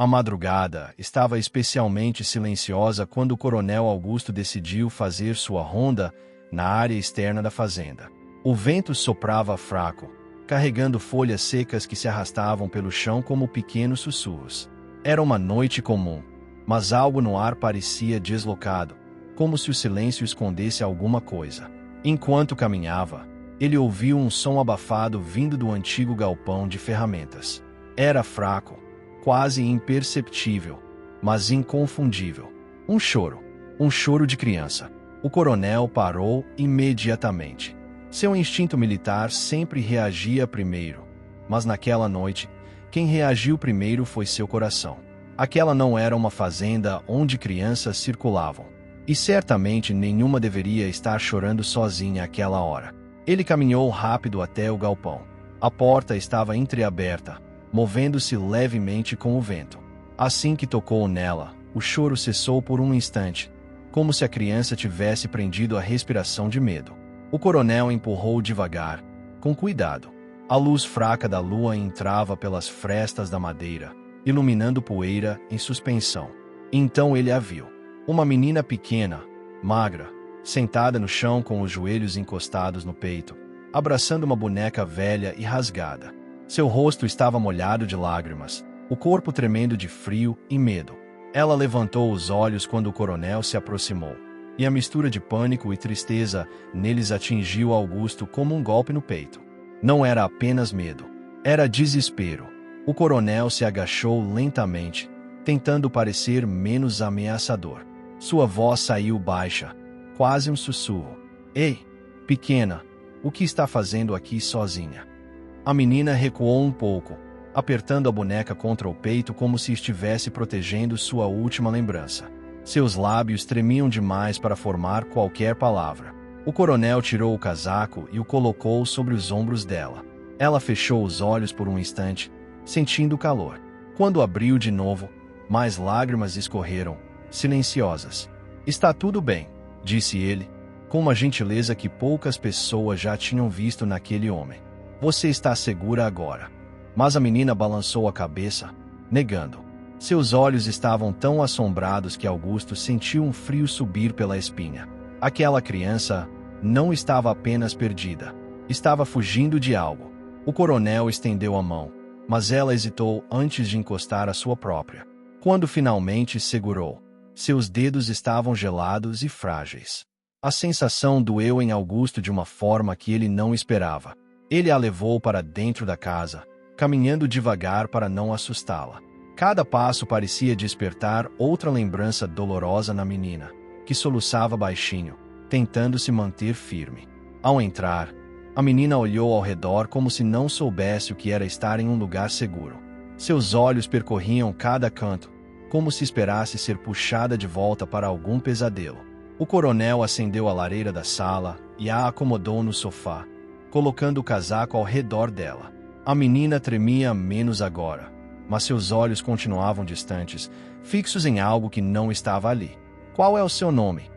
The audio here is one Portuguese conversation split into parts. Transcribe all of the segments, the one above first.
A madrugada estava especialmente silenciosa quando o coronel Augusto decidiu fazer sua ronda na área externa da fazenda. O vento soprava fraco, carregando folhas secas que se arrastavam pelo chão como pequenos sussurros. Era uma noite comum, mas algo no ar parecia deslocado, como se o silêncio escondesse alguma coisa. Enquanto caminhava, ele ouviu um som abafado vindo do antigo galpão de ferramentas. Era fraco, quase imperceptível, mas inconfundível. Um choro de criança. O coronel parou imediatamente. Seu instinto militar sempre reagia primeiro, mas naquela noite, quem reagiu primeiro foi seu coração. Aquela não era uma fazenda onde crianças circulavam, e certamente nenhuma deveria estar chorando sozinha àquela hora. Ele caminhou rápido até o galpão. A porta estava entreaberta, movendo-se levemente com o vento. Assim que tocou nela, o choro cessou por um instante, como se a criança tivesse prendido a respiração de medo. O coronel empurrou devagar, com cuidado. A luz fraca da lua entrava pelas frestas da madeira, iluminando poeira em suspensão. Então ele a viu. Uma menina pequena, magra, sentada no chão com os joelhos encostados no peito, abraçando uma boneca velha e rasgada. Seu rosto estava molhado de lágrimas, o corpo tremendo de frio e medo. Ela levantou os olhos quando o coronel se aproximou, e a mistura de pânico e tristeza neles atingiu Augusto como um golpe no peito. Não era apenas medo, era desespero. O coronel se agachou lentamente, tentando parecer menos ameaçador. Sua voz saiu baixa, quase um sussurro. Ei, pequena, o que está fazendo aqui sozinha? A menina recuou um pouco, apertando a boneca contra o peito como se estivesse protegendo sua última lembrança. Seus lábios tremiam demais para formar qualquer palavra. O coronel tirou o casaco e o colocou sobre os ombros dela. Ela fechou os olhos por um instante, sentindo o calor. Quando abriu de novo, mais lágrimas escorreram, silenciosas. Está tudo bem, disse ele, com uma gentileza que poucas pessoas já tinham visto naquele homem. Você está segura agora. Mas a menina balançou a cabeça, negando. Seus olhos estavam tão assombrados que Augusto sentiu um frio subir pela espinha. Aquela criança não estava apenas perdida. Estava fugindo de algo. O coronel estendeu a mão, mas ela hesitou antes de encostar a sua própria. Quando finalmente segurou, seus dedos estavam gelados e frágeis. A sensação doeu em Augusto de uma forma que ele não esperava. Ele a levou para dentro da casa, caminhando devagar para não assustá-la. Cada passo parecia despertar outra lembrança dolorosa na menina, que soluçava baixinho, tentando se manter firme. Ao entrar, a menina olhou ao redor como se não soubesse o que era estar em um lugar seguro. Seus olhos percorriam cada canto, como se esperasse ser puxada de volta para algum pesadelo. O coronel acendeu a lareira da sala e a acomodou no sofá, colocando o casaco ao redor dela. A menina tremia menos agora, mas seus olhos continuavam distantes, fixos em algo que não estava ali. Qual é o seu nome?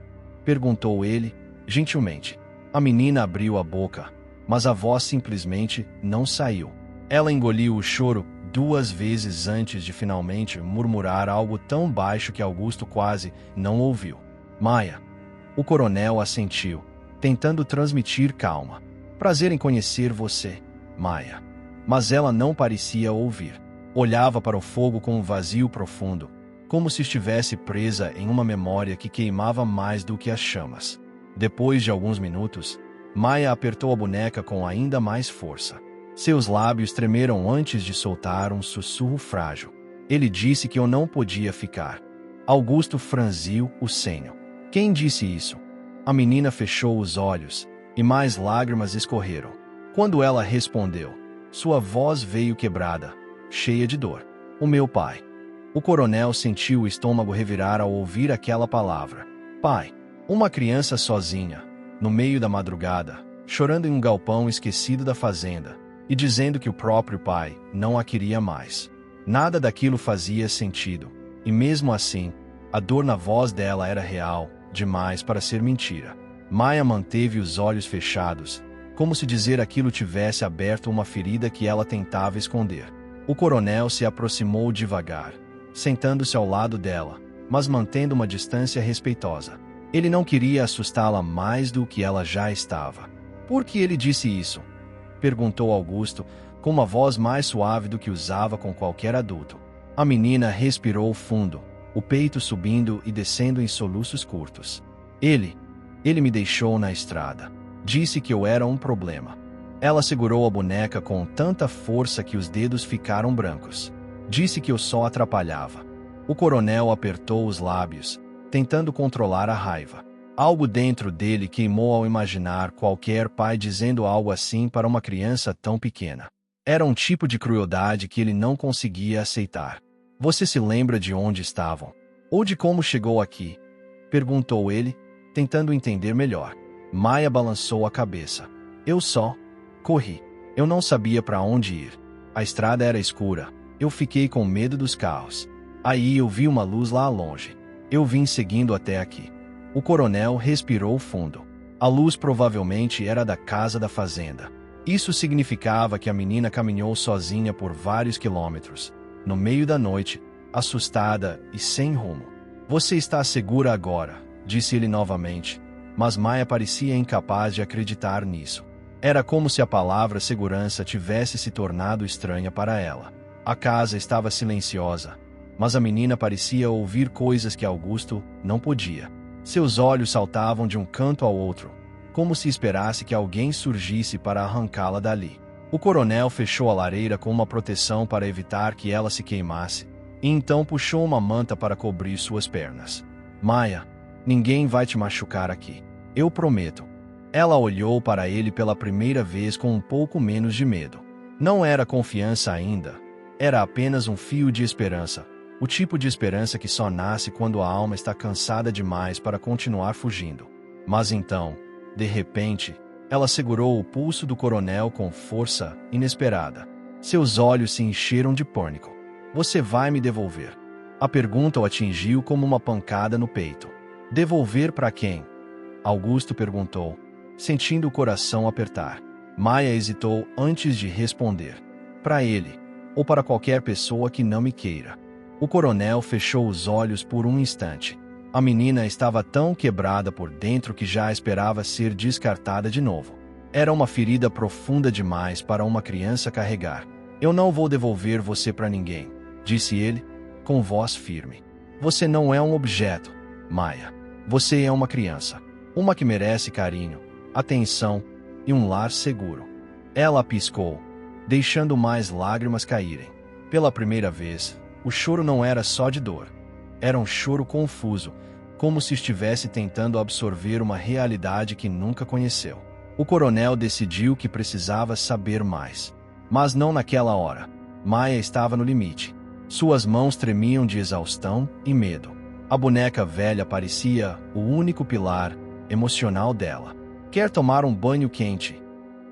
Perguntou ele, gentilmente. A menina abriu a boca, mas a voz simplesmente não saiu. Ela engoliu o choro 2 vezes antes de finalmente murmurar algo tão baixo que Augusto quase não ouviu. Maia. O coronel assentiu, tentando transmitir calma. Prazer em conhecer você, Maia. Mas ela não parecia ouvir. Olhava para o fogo com um vazio profundo, como se estivesse presa em uma memória que queimava mais do que as chamas. Depois de alguns minutos, Maia apertou a boneca com ainda mais força. Seus lábios tremeram antes de soltar um sussurro frágil. Ele disse que eu não podia ficar. Augusto franziu o senho. Quem disse isso? A menina fechou os olhos, e mais lágrimas escorreram. Quando ela respondeu, sua voz veio quebrada, cheia de dor. O meu pai. O coronel sentiu o estômago revirar ao ouvir aquela palavra. Pai. Uma criança sozinha, no meio da madrugada, chorando em um galpão esquecido da fazenda, e dizendo que o próprio pai não a queria mais. Nada daquilo fazia sentido, e mesmo assim, a dor na voz dela era real demais para ser mentira. Maia manteve os olhos fechados, como se dizer aquilo tivesse aberto uma ferida que ela tentava esconder. O coronel se aproximou devagar, sentando-se ao lado dela, mas mantendo uma distância respeitosa. Ele não queria assustá-la mais do que ela já estava. Por que ele disse isso? Perguntou Augusto, com uma voz mais suave do que usava com qualquer adulto. A menina respirou fundo, o peito subindo e descendo em soluços curtos. Ele me deixou na estrada. Disse que eu era um problema. Ela segurou a boneca com tanta força que os dedos ficaram brancos. Disse que eu só atrapalhava. O coronel apertou os lábios, tentando controlar a raiva. Algo dentro dele queimou ao imaginar qualquer pai dizendo algo assim para uma criança tão pequena. Era um tipo de crueldade que ele não conseguia aceitar. Você se lembra de onde estavam? Ou de como chegou aqui? Perguntou ele, tentando entender melhor. Maia balançou a cabeça. Eu só corri. Eu não sabia para onde ir. A estrada era escura. Eu fiquei com medo dos carros. Aí eu vi uma luz lá longe. Eu vim seguindo até aqui. O coronel respirou fundo. A luz provavelmente era da casa da fazenda. Isso significava que a menina caminhou sozinha por vários quilômetros, no meio da noite, assustada e sem rumo. Você está segura agora, disse ele novamente, mas Maia parecia incapaz de acreditar nisso. Era como se a palavra segurança tivesse se tornado estranha para ela. A casa estava silenciosa, mas a menina parecia ouvir coisas que Augusto não podia. Seus olhos saltavam de um canto ao outro, como se esperasse que alguém surgisse para arrancá-la dali. O coronel fechou a lareira com uma proteção para evitar que ela se queimasse, e então puxou uma manta para cobrir suas pernas. Maia, ninguém vai te machucar aqui. Eu prometo. Ela olhou para ele pela primeira vez com um pouco menos de medo. Não era confiança ainda. Era apenas um fio de esperança. O tipo de esperança que só nasce quando a alma está cansada demais para continuar fugindo. Mas então, de repente, ela segurou o pulso do coronel com força inesperada. Seus olhos se encheram de pânico. Você vai me devolver? A pergunta o atingiu como uma pancada no peito. Devolver para quem? Augusto perguntou, sentindo o coração apertar. Maia hesitou antes de responder. Para ele, ou para qualquer pessoa que não me queira. O coronel fechou os olhos por um instante. A menina estava tão quebrada por dentro que já esperava ser descartada de novo. Era uma ferida profunda demais para uma criança carregar. Eu não vou devolver você para ninguém, disse ele, com voz firme. Você não é um objeto, Maia. Você é uma criança. Uma que merece carinho, atenção e um lar seguro. Ela piscou, deixando mais lágrimas caírem. Pela primeira vez, o choro não era só de dor. Era um choro confuso, como se estivesse tentando absorver uma realidade que nunca conheceu. O coronel decidiu que precisava saber mais. Mas não naquela hora. Maia estava no limite. Suas mãos tremiam de exaustão e medo. A boneca velha parecia o único pilar emocional dela. Quer tomar um banho quente?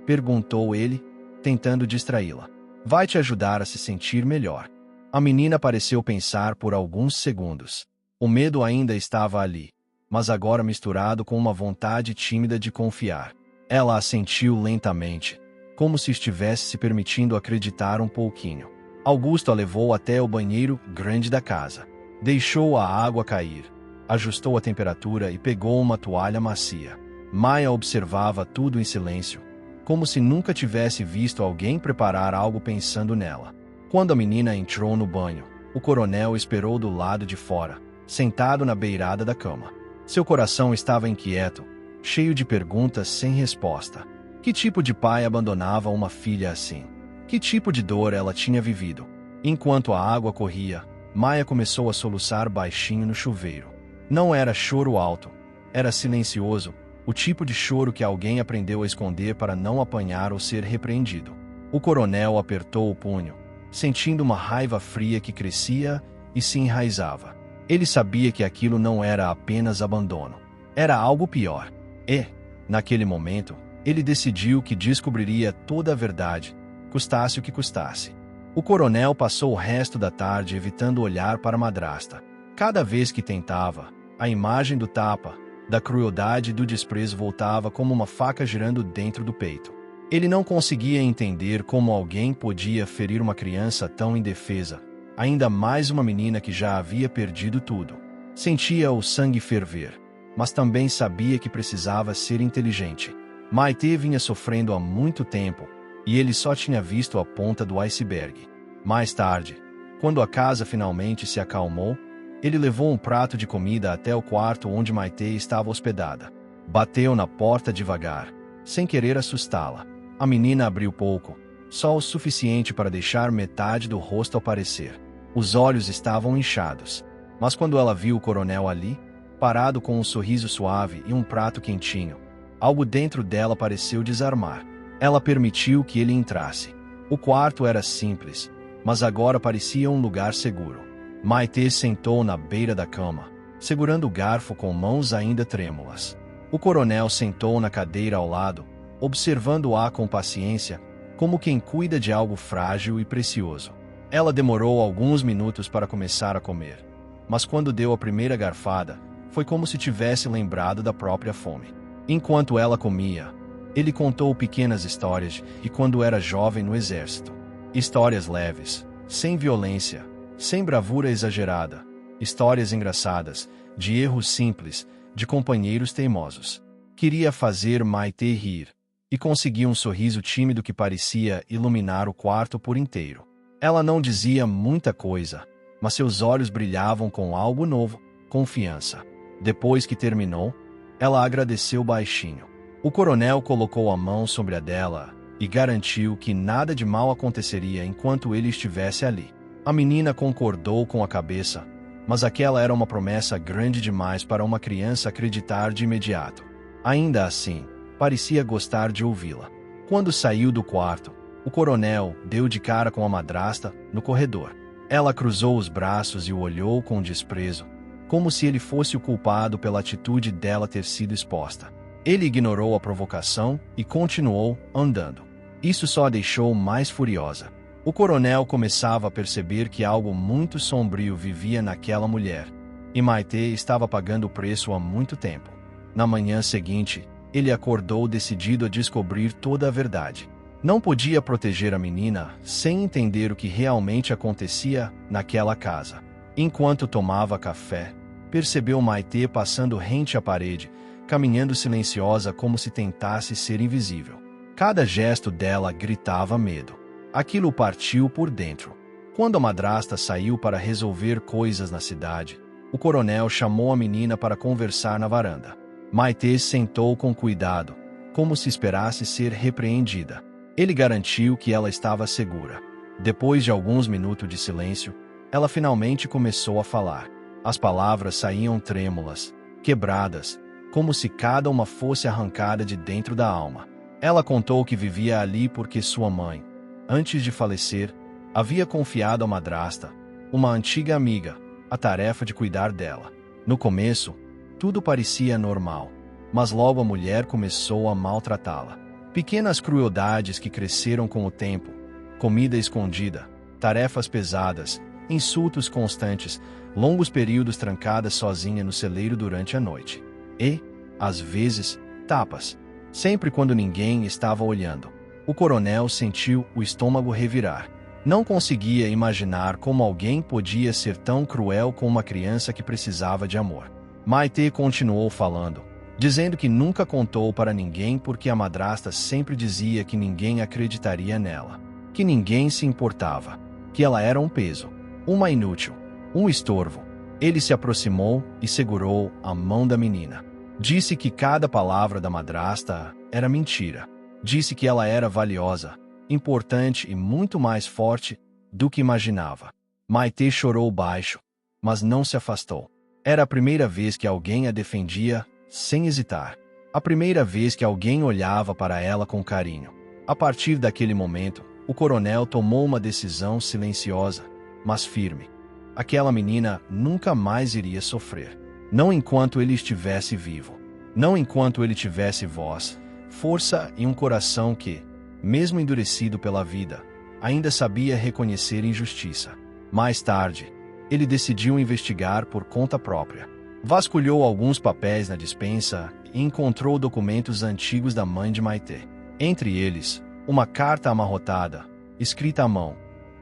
Perguntou ele, tentando distraí-la. Vai te ajudar a se sentir melhor. A menina pareceu pensar por alguns segundos. O medo ainda estava ali, mas agora misturado com uma vontade tímida de confiar. Ela assentiu lentamente, como se estivesse se permitindo acreditar um pouquinho. Augusto a levou até o banheiro grande da casa. Deixou a água cair, ajustou a temperatura e pegou uma toalha macia. Maia observava tudo em silêncio, como se nunca tivesse visto alguém preparar algo pensando nela. Quando a menina entrou no banho, o coronel esperou do lado de fora, sentado na beirada da cama. Seu coração estava inquieto, cheio de perguntas sem resposta. Que tipo de pai abandonava uma filha assim? Que tipo de dor ela tinha vivido? Enquanto a água corria, Maia começou a soluçar baixinho no chuveiro. Não era choro alto, era silencioso, o tipo de choro que alguém aprendeu a esconder para não apanhar ou ser repreendido. O coronel apertou o punho, sentindo uma raiva fria que crescia e se enraizava. Ele sabia que aquilo não era apenas abandono. Era algo pior. E, naquele momento, ele decidiu que descobriria toda a verdade, custasse o que custasse. O coronel passou o resto da tarde evitando olhar para a madrasta. Cada vez que tentava, a imagem do tapa, da crueldade e do desprezo voltava como uma faca girando dentro do peito. Ele não conseguia entender como alguém podia ferir uma criança tão indefesa, Ainda mais uma menina que já havia perdido tudo. Sentia o sangue ferver, mas também sabia que precisava ser inteligente. Maite vinha sofrendo há muito tempo, e ele só tinha visto a ponta do iceberg. Mais tarde, quando a casa finalmente se acalmou, ele levou um prato de comida até o quarto onde Maite estava hospedada. Bateu na porta devagar, sem querer assustá-la. A menina abriu pouco, só o suficiente para deixar metade do rosto aparecer. Os olhos estavam inchados, mas quando ela viu o coronel ali, parado com um sorriso suave e um prato quentinho, algo dentro dela pareceu desarmar. Ela permitiu que ele entrasse. O quarto era simples, mas agora parecia um lugar seguro. Maite sentou na beira da cama, segurando o garfo com mãos ainda trêmulas. O coronel sentou na cadeira ao lado, observando-a com paciência, como quem cuida de algo frágil e precioso. Ela demorou alguns minutos para começar a comer, mas quando deu a primeira garfada, foi como se tivesse lembrado da própria fome. Enquanto ela comia, ele contou pequenas histórias de quando era jovem no exército. Histórias leves, sem violência, sem bravura exagerada. Histórias engraçadas, de erros simples, de companheiros teimosos. Queria fazer Maite rir, e conseguia um sorriso tímido que parecia iluminar o quarto por inteiro. Ela não dizia muita coisa, mas seus olhos brilhavam com algo novo, confiança. Depois que terminou, ela agradeceu baixinho. O coronel colocou a mão sobre a dela e garantiu que nada de mal aconteceria enquanto ele estivesse ali. A menina concordou com a cabeça, mas aquela era uma promessa grande demais para uma criança acreditar de imediato. Ainda assim, parecia gostar de ouvi-la. Quando saiu do quarto, o coronel deu de cara com a madrasta no corredor. Ela cruzou os braços e o olhou com desprezo, como se ele fosse o culpado pela atitude dela ter sido exposta. Ele ignorou a provocação e continuou andando. Isso só a deixou mais furiosa. O coronel começava a perceber que algo muito sombrio vivia naquela mulher, e Maite estava pagando o preço há muito tempo. Na manhã seguinte, ele acordou decidido a descobrir toda a verdade. Não podia proteger a menina sem entender o que realmente acontecia naquela casa. Enquanto tomava café, percebeu Maite passando rente à parede, caminhando silenciosa como se tentasse ser invisível. Cada gesto dela gritava medo. Aquilo o partiu por dentro. Quando a madrasta saiu para resolver coisas na cidade, o coronel chamou a menina para conversar na varanda. Maite sentou com cuidado, como se esperasse ser repreendida. Ele garantiu que ela estava segura. Depois de alguns minutos de silêncio, ela finalmente começou a falar. As palavras saíam trêmulas, quebradas, como se cada uma fosse arrancada de dentro da alma. Ela contou que vivia ali porque sua mãe, antes de falecer, havia confiado à madrasta, uma antiga amiga, a tarefa de cuidar dela. No começo, tudo parecia normal, mas logo a mulher começou a maltratá-la. Pequenas crueldades que cresceram com o tempo, comida escondida, tarefas pesadas, insultos constantes, longos períodos trancada sozinha no celeiro durante a noite. E, às vezes, tapas. Sempre quando ninguém estava olhando. O coronel sentiu o estômago revirar. Não conseguia imaginar como alguém podia ser tão cruel com uma criança que precisava de amor. Maite continuou falando, dizendo que nunca contou para ninguém porque a madrasta sempre dizia que ninguém acreditaria nela, que ninguém se importava, que ela era um peso, uma inútil, um estorvo. Ele se aproximou e segurou a mão da menina. Disse que cada palavra da madrasta era mentira. Disse que ela era valiosa, importante e muito mais forte do que imaginava. Maite chorou baixo, mas não se afastou. Era a primeira vez que alguém a defendia sem hesitar. A primeira vez que alguém olhava para ela com carinho. A partir daquele momento, o coronel tomou uma decisão silenciosa, mas firme. Aquela menina nunca mais iria sofrer. Não enquanto ele estivesse vivo. Não enquanto ele tivesse voz, força e um coração que, mesmo endurecido pela vida, ainda sabia reconhecer injustiça. Mais tarde, ele decidiu investigar por conta própria. Vasculhou alguns papéis na despensa e encontrou documentos antigos da mãe de Maite. Entre eles, uma carta amarrotada, escrita à mão,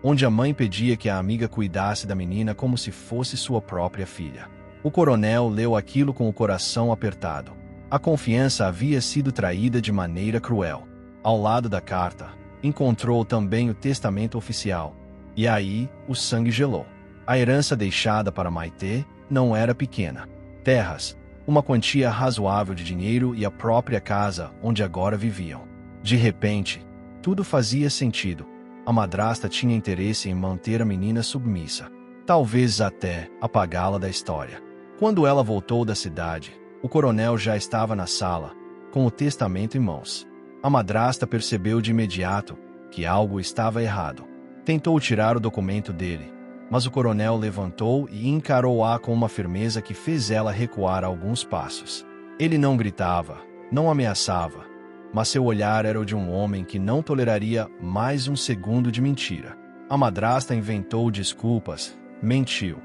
onde a mãe pedia que a amiga cuidasse da menina como se fosse sua própria filha. O coronel leu aquilo com o coração apertado. A confiança havia sido traída de maneira cruel. Ao lado da carta, encontrou também o testamento oficial. E aí, o sangue gelou. A herança deixada para Maite não era pequena. Terras, uma quantia razoável de dinheiro e a própria casa onde agora viviam. De repente, tudo fazia sentido. A madrasta tinha interesse em manter a menina submissa. Talvez até apagá-la da história. Quando ela voltou da cidade, o coronel já estava na sala, com o testamento em mãos. A madrasta percebeu de imediato que algo estava errado. Tentou tirar o documento dele, mas o coronel levantou e encarou-a com uma firmeza que fez ela recuar alguns passos. Ele não gritava, não ameaçava, mas seu olhar era o de um homem que não toleraria mais um segundo de mentira. A madrasta inventou desculpas, mentiu.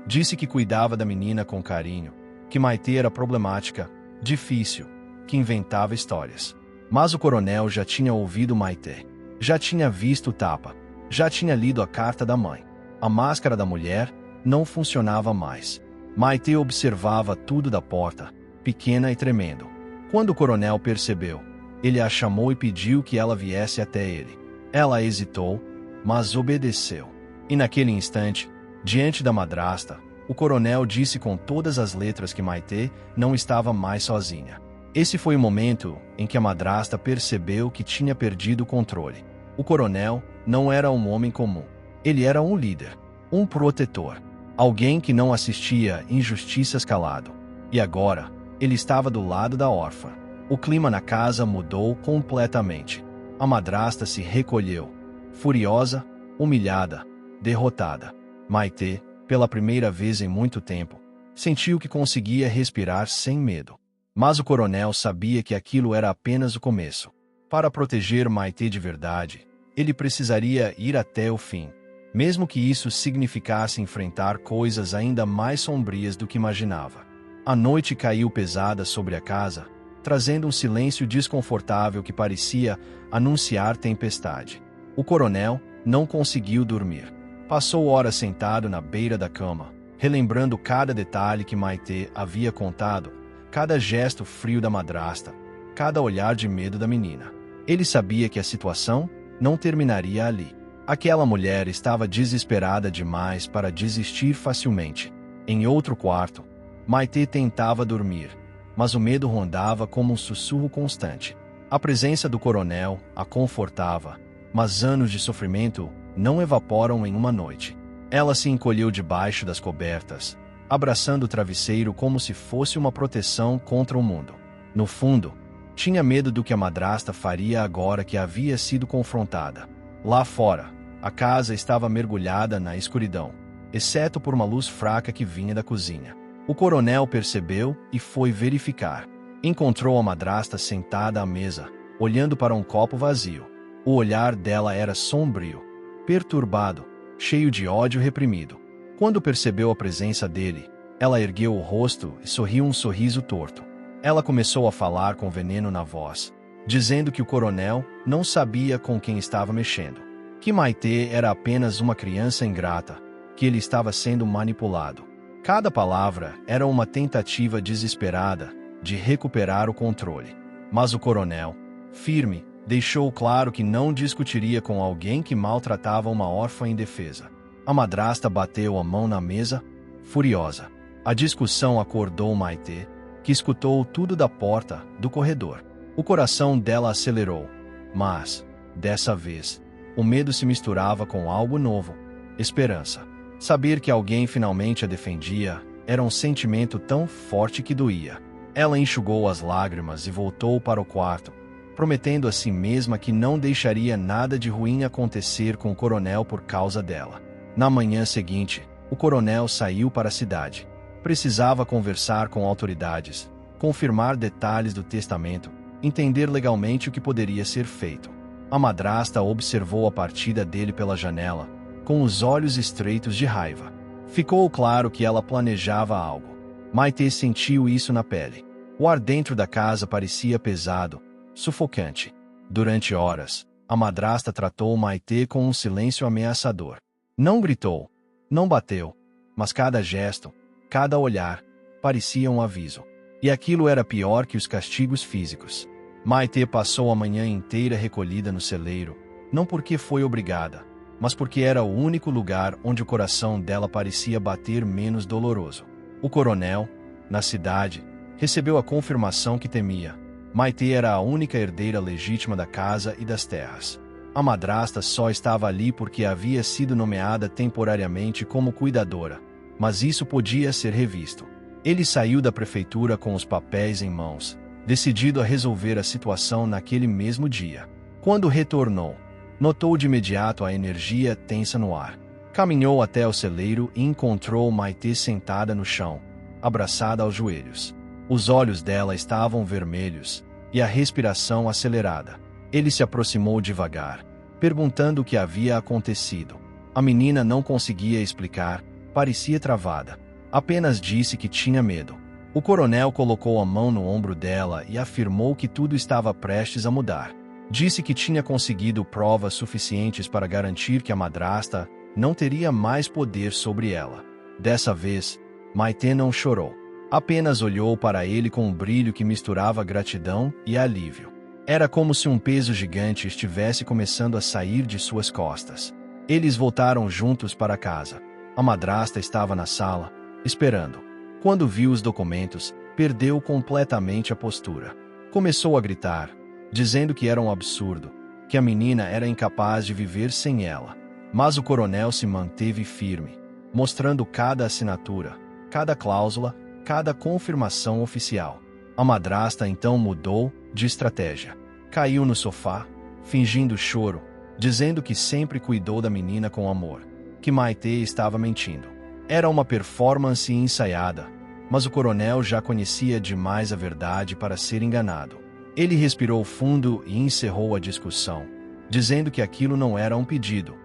Disse que cuidava da menina com carinho, que Maite era problemática, difícil, que inventava histórias. Mas o coronel já tinha ouvido Maite. Já tinha visto o tapa. Já tinha lido a carta da mãe. A máscara da mulher não funcionava mais. Maite observava tudo da porta, pequena e tremendo. Quando o coronel percebeu, ele a chamou e pediu que ela viesse até ele. Ela hesitou, mas obedeceu. E naquele instante, diante da madrasta, o coronel disse com todas as letras que Maite não estava mais sozinha. Esse foi o momento em que a madrasta percebeu que tinha perdido o controle. O coronel não era um homem comum. Ele era um líder, um protetor, alguém que não assistia injustiças calado. E agora, ele estava do lado da órfã. O clima na casa mudou completamente. A madrasta se recolheu, furiosa, humilhada, derrotada. Maite, pela primeira vez em muito tempo, sentiu que conseguia respirar sem medo. Mas o coronel sabia que aquilo era apenas o começo. Para proteger Maite de verdade, ele precisaria ir até o fim, mesmo que isso significasse enfrentar coisas ainda mais sombrias do que imaginava. A noite caiu pesada sobre a casa, trazendo um silêncio desconfortável que parecia anunciar tempestade. O coronel não conseguiu dormir. Passou horas sentado na beira da cama, relembrando cada detalhe que Maite havia contado, cada gesto frio da madrasta, cada olhar de medo da menina. Ele sabia que a situação não terminaria ali. Aquela mulher estava desesperada demais para desistir facilmente. Em outro quarto, Maite tentava dormir, mas o medo rondava como um sussurro constante. A presença do coronel a confortava, mas anos de sofrimento não evaporam em uma noite. Ela se encolheu debaixo das cobertas, abraçando o travesseiro como se fosse uma proteção contra o mundo. No fundo, tinha medo do que a madrasta faria agora que havia sido confrontada. Lá fora, a casa estava mergulhada na escuridão, exceto por uma luz fraca que vinha da cozinha. O coronel percebeu e foi verificar. Encontrou a madrasta sentada à mesa, olhando para um copo vazio. O olhar dela era sombrio, perturbado, cheio de ódio reprimido. Quando percebeu a presença dele, ela ergueu o rosto e sorriu um sorriso torto. Ela começou a falar com veneno na voz, dizendo que o coronel não sabia com quem estava mexendo, que Maite era apenas uma criança ingrata, que ele estava sendo manipulado. Cada palavra era uma tentativa desesperada de recuperar o controle. Mas o coronel, firme, deixou claro que não discutiria com alguém que maltratava uma órfã indefesa. A madrasta bateu a mão na mesa, furiosa. A discussão acordou Maite, que escutou tudo da porta do corredor. O coração dela acelerou, mas, dessa vez, o medo se misturava com algo novo, esperança. Saber que alguém finalmente a defendia era um sentimento tão forte que doía. Ela enxugou as lágrimas e voltou para o quarto, prometendo a si mesma que não deixaria nada de ruim acontecer com o coronel por causa dela. Na manhã seguinte, o coronel saiu para a cidade. Precisava conversar com autoridades, confirmar detalhes do testamento, entender legalmente o que poderia ser feito. A madrasta observou a partida dele pela janela, com os olhos estreitos de raiva. Ficou claro que ela planejava algo. Maite sentiu isso na pele. O ar dentro da casa parecia pesado, sufocante. Durante horas, A madrasta tratou Maite com um silêncio ameaçador. Não gritou, não bateu, mas cada gesto, cada olhar, parecia um aviso. E aquilo era pior que os castigos físicos. Maite passou a manhã inteira recolhida no celeiro, não porque foi obrigada, mas porque era o único lugar onde o coração dela parecia bater menos doloroso. O coronel, na cidade, recebeu a confirmação que temia. Maite era a única herdeira legítima da casa e das terras. A madrasta só estava ali porque havia sido nomeada temporariamente como cuidadora, mas isso podia ser revisto. Ele saiu da prefeitura com os papéis em mãos, decidido a resolver a situação naquele mesmo dia. Quando retornou, notou de imediato a energia tensa no ar. Caminhou até o celeiro e encontrou Maite sentada no chão, abraçada aos joelhos. Os olhos dela estavam vermelhos e a respiração acelerada. Ele se aproximou devagar, perguntando o que havia acontecido. A menina não conseguia explicar, parecia travada. Apenas disse que tinha medo. O coronel colocou a mão no ombro dela e afirmou que tudo estava prestes a mudar. Disse que tinha conseguido provas suficientes para garantir que a madrasta não teria mais poder sobre ela. Dessa vez, Maite não chorou. Apenas olhou para ele com um brilho que misturava gratidão e alívio. Era como se um peso gigante estivesse começando a sair de suas costas. Eles voltaram juntos para casa. A madrasta estava na sala, esperando. Quando viu os documentos, perdeu completamente a postura. Começou a gritar, dizendo que era um absurdo, que a menina era incapaz de viver sem ela. Mas o coronel se manteve firme, mostrando cada assinatura, cada cláusula, cada confirmação oficial. A madrasta então mudou de estratégia. Caiu no sofá, fingindo choro, dizendo que sempre cuidou da menina com amor, que Maite estava mentindo. Era uma performance ensaiada, mas o coronel já conhecia demais a verdade para ser enganado. Ele respirou fundo e encerrou a discussão, dizendo que aquilo não era um pedido,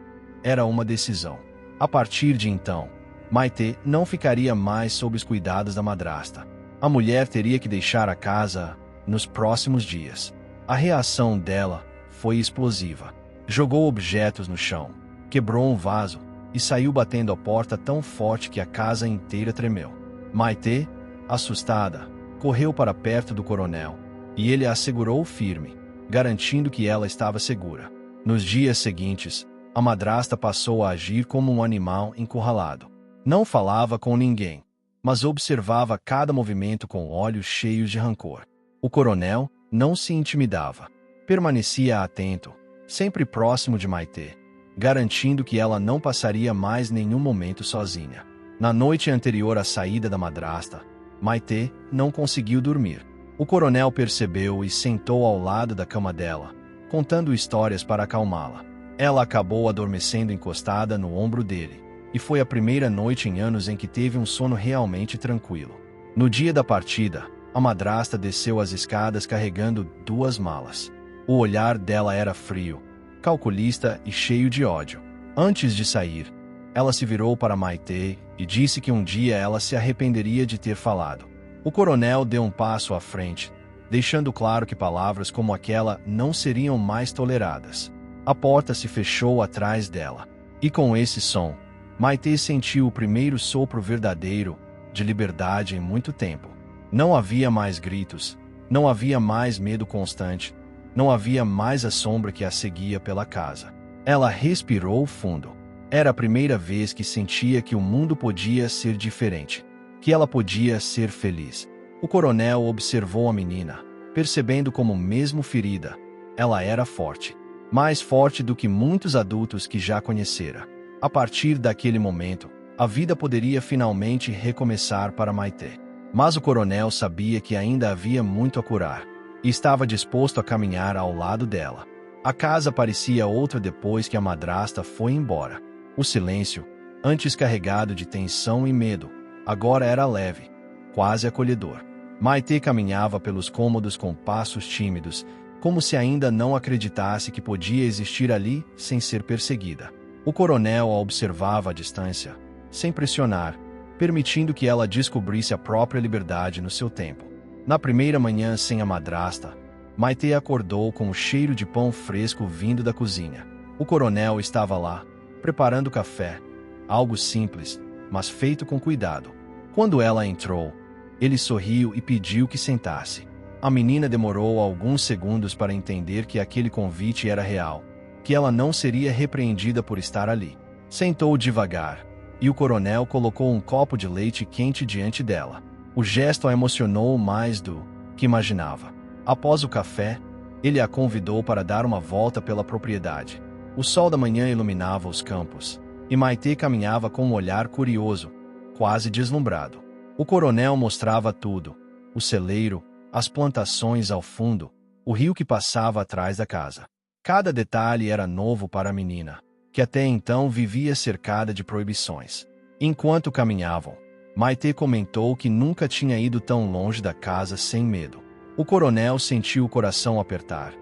era uma decisão. A partir de então, Maite não ficaria mais sob os cuidados da madrasta. A mulher teria que deixar a casa nos próximos dias. A reação dela foi explosiva. Jogou objetos no chão, quebrou um vaso e saiu batendo a porta tão forte que a casa inteira tremeu. Maite, assustada, correu para perto do coronel e ele a segurou firme, garantindo que ela estava segura. Nos dias seguintes, a madrasta passou a agir como um animal encurralado. Não falava com ninguém, mas observava cada movimento com olhos cheios de rancor. O coronel não se intimidava. Permanecia atento, sempre próximo de Maite, garantindo que ela não passaria mais nenhum momento sozinha. Na noite anterior à saída da madrasta, Maite não conseguiu dormir. O coronel percebeu e sentou ao lado da cama dela, contando histórias para acalmá-la. Ela acabou adormecendo encostada no ombro dele, e foi a primeira noite em anos em que teve um sono realmente tranquilo. No dia da partida, a madrasta desceu as escadas carregando 2 malas. O olhar dela era frio, calculista e cheio de ódio. Antes de sair, ela se virou para Maite e disse que um dia ela se arrependeria de ter falado. O coronel deu um passo à frente, deixando claro que palavras como aquela não seriam mais toleradas. A porta se fechou atrás dela, e com esse som, Maite sentiu o primeiro sopro verdadeiro de liberdade em muito tempo. Não havia mais gritos, não havia mais medo constante, não havia mais a sombra que a seguia pela casa. Ela respirou fundo. Era a primeira vez que sentia que o mundo podia ser diferente, que ela podia ser feliz. O coronel observou a menina, percebendo como mesmo ferida, ela era forte. Mais forte do que muitos adultos que já conhecera. A partir daquele momento, a vida poderia finalmente recomeçar para Maite. Mas o coronel sabia que ainda havia muito a curar, e estava disposto a caminhar ao lado dela. A casa parecia outra depois que a madrasta foi embora. O silêncio, antes carregado de tensão e medo, agora era leve, quase acolhedor. Maite caminhava pelos cômodos com passos tímidos, como se ainda não acreditasse que podia existir ali sem ser perseguida. O coronel a observava à distância, sem pressionar, permitindo que ela descobrisse a própria liberdade no seu tempo. Na primeira manhã sem a madrasta, Maitê acordou com o cheiro de pão fresco vindo da cozinha. O coronel estava lá, preparando café, algo simples, mas feito com cuidado. Quando ela entrou, ele sorriu e pediu que sentasse. A menina demorou alguns segundos para entender que aquele convite era real, que ela não seria repreendida por estar ali. Sentou devagar, e o coronel colocou um copo de leite quente diante dela. O gesto a emocionou mais do que imaginava. Após o café, ele a convidou para dar uma volta pela propriedade. O sol da manhã iluminava os campos, e Maitê caminhava com um olhar curioso, quase deslumbrado. O coronel mostrava tudo: o celeiro, as plantações ao fundo, o rio que passava atrás da casa. Cada detalhe era novo para a menina, que até então vivia cercada de proibições. Enquanto caminhavam, Maitê comentou que nunca tinha ido tão longe da casa sem medo. O coronel sentiu o coração apertar,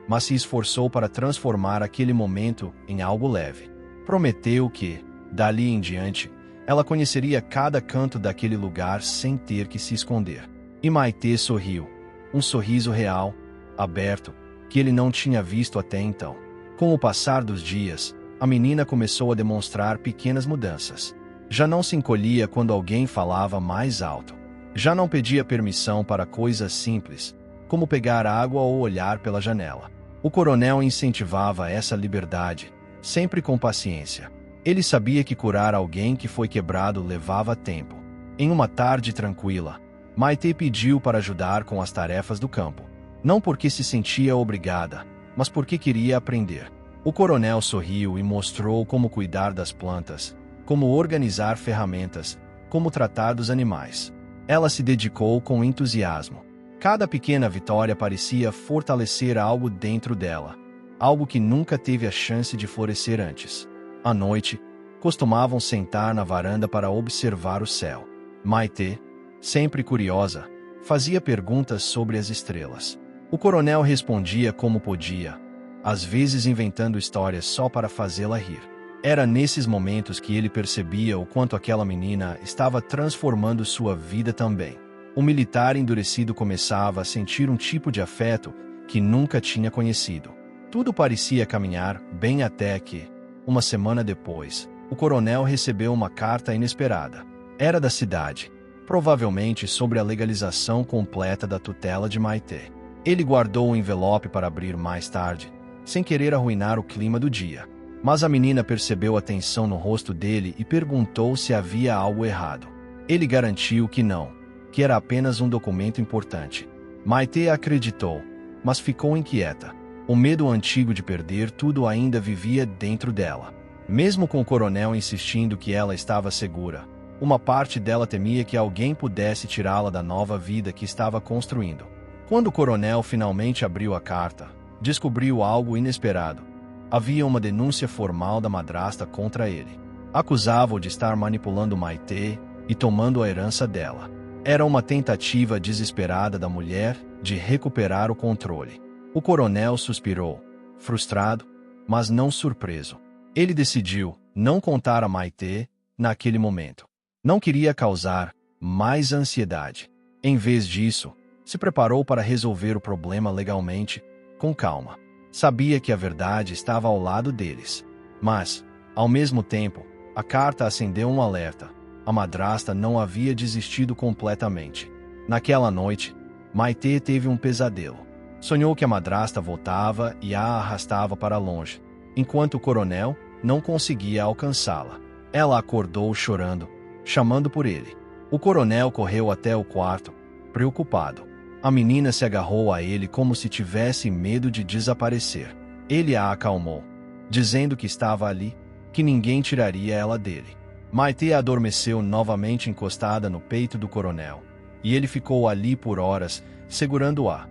mas se esforçou para transformar aquele momento em algo leve. Prometeu que, dali em diante, ela conheceria cada canto daquele lugar sem ter que se esconder. E Maitê sorriu, um sorriso real, aberto, que ele não tinha visto até então. Com o passar dos dias, a menina começou a demonstrar pequenas mudanças. Já não se encolhia quando alguém falava mais alto. Já não pedia permissão para coisas simples, como pegar água ou olhar pela janela. O coronel incentivava essa liberdade, sempre com paciência. Ele sabia que curar alguém que foi quebrado levava tempo. Em uma tarde tranquila, Maitê pediu para ajudar com as tarefas do campo. Não porque se sentia obrigada, mas porque queria aprender. O coronel sorriu e mostrou como cuidar das plantas, como organizar ferramentas, como tratar dos animais. Ela se dedicou com entusiasmo. Cada pequena vitória parecia fortalecer algo dentro dela, algo que nunca teve a chance de florescer antes. À noite, costumavam sentar na varanda para observar o céu. Maitê, sempre curiosa, fazia perguntas sobre as estrelas. O coronel respondia como podia, às vezes inventando histórias só para fazê-la rir. Era nesses momentos que ele percebia o quanto aquela menina estava transformando sua vida também. O militar endurecido começava a sentir um tipo de afeto que nunca tinha conhecido. Tudo parecia caminhar bem até que, uma semana depois, o coronel recebeu uma carta inesperada. Era da cidade, provavelmente sobre a legalização completa da tutela de Maitê. Ele guardou o envelope para abrir mais tarde, sem querer arruinar o clima do dia. Mas a menina percebeu a tensão no rosto dele e perguntou se havia algo errado. Ele garantiu que não, que era apenas um documento importante. Maitê acreditou, mas ficou inquieta. O medo antigo de perder tudo ainda vivia dentro dela. Mesmo com o coronel insistindo que ela estava segura, uma parte dela temia que alguém pudesse tirá-la da nova vida que estava construindo. Quando o coronel finalmente abriu a carta, descobriu algo inesperado. Havia uma denúncia formal da madrasta contra ele. Acusava-o de estar manipulando Maitê e tomando a herança dela. Era uma tentativa desesperada da mulher de recuperar o controle. O coronel suspirou, frustrado, mas não surpreso. Ele decidiu não contar a Maitê naquele momento. Não queria causar mais ansiedade. Em vez disso, se preparou para resolver o problema legalmente, com calma. Sabia que a verdade estava ao lado deles. Mas, ao mesmo tempo, a carta acendeu um alerta. A madrasta não havia desistido completamente. Naquela noite, Maitê teve um pesadelo. Sonhou que a madrasta voltava e a arrastava para longe, enquanto o coronel não conseguia alcançá-la. Ela acordou chorando, chamando por ele. O coronel correu até o quarto, preocupado. A menina se agarrou a ele como se tivesse medo de desaparecer. Ele a acalmou, dizendo que estava ali, que ninguém tiraria ela dele. Maitê adormeceu novamente encostada no peito do coronel, e ele ficou ali por horas, segurando-a.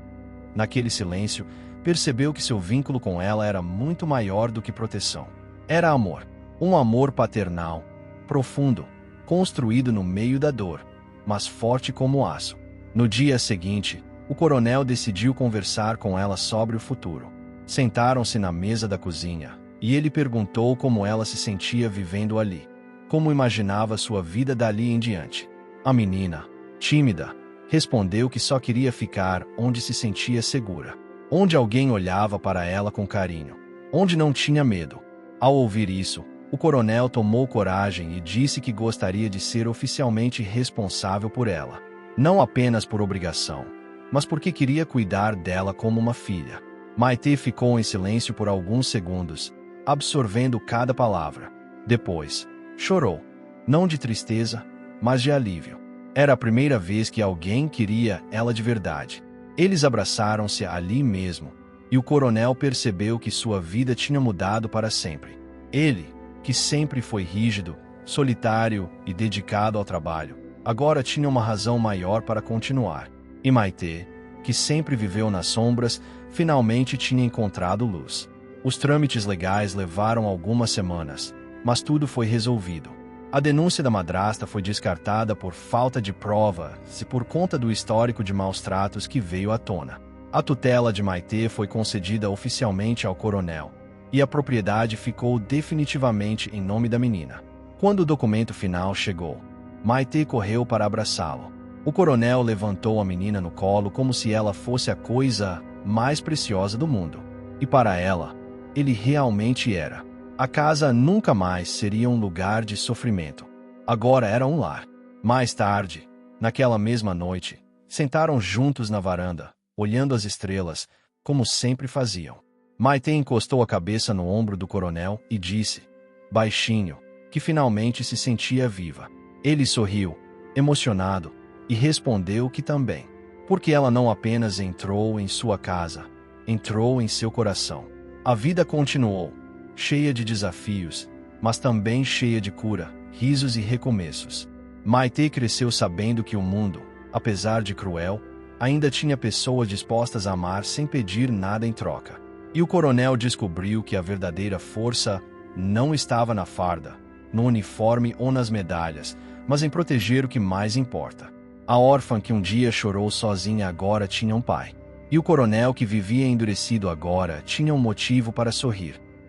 Naquele silêncio, percebeu que seu vínculo com ela era muito maior do que proteção. Era amor. Um amor paternal, profundo, construído no meio da dor, mas forte como aço. No dia seguinte, o coronel decidiu conversar com ela sobre o futuro. Sentaram-se na mesa da cozinha, e ele perguntou como ela se sentia vivendo ali, como imaginava sua vida dali em diante. A menina, tímida, respondeu que só queria ficar onde se sentia segura. onde alguém olhava para ela com carinho, onde não tinha medo. Ao ouvir isso, o coronel tomou coragem e disse que gostaria de ser oficialmente responsável por ela, não apenas por obrigação, mas porque queria cuidar dela como uma filha. Maite ficou em silêncio por alguns segundos, absorvendo cada palavra. Depois, chorou, não de tristeza, mas de alívio. Era a primeira vez que alguém queria ela de verdade. Eles abraçaram-se ali mesmo, e o coronel percebeu que sua vida tinha mudado para sempre. Ele, que sempre foi rígido, solitário e dedicado ao trabalho, agora tinha uma razão maior para continuar. E Maite, que sempre viveu nas sombras, finalmente tinha encontrado luz. Os trâmites legais levaram algumas semanas, mas tudo foi resolvido. A denúncia da madrasta foi descartada por falta de prova, se por conta do histórico de maus-tratos que veio à tona. A tutela de Maite foi concedida oficialmente ao coronel, e a propriedade ficou definitivamente em nome da menina. Quando o documento final chegou, Maite correu para abraçá-lo. O coronel levantou a menina no colo como se ela fosse a coisa mais preciosa do mundo. E para ela, ele realmente era. A casa nunca mais seria um lugar de sofrimento. Agora era um lar. Mais tarde, naquela mesma noite, sentaram juntos na varanda, olhando as estrelas, como sempre faziam. Maite encostou a cabeça no ombro do coronel e disse, baixinho, que finalmente se sentia viva. Ele sorriu, emocionado, e respondeu que também. Porque ela não apenas entrou em sua casa, entrou em seu coração. A vida continuou, cheia de desafios, mas também cheia de cura, risos e recomeços. Maite cresceu sabendo que o mundo, apesar de cruel, ainda tinha pessoas dispostas a amar sem pedir nada em troca. E o coronel descobriu que a verdadeira força não estava na farda, no uniforme ou nas medalhas, mas em proteger o que mais importa. A órfã que um dia chorou sozinha agora tinha um pai. E o coronel que vivia endurecido agora tinha um motivo para sorrir.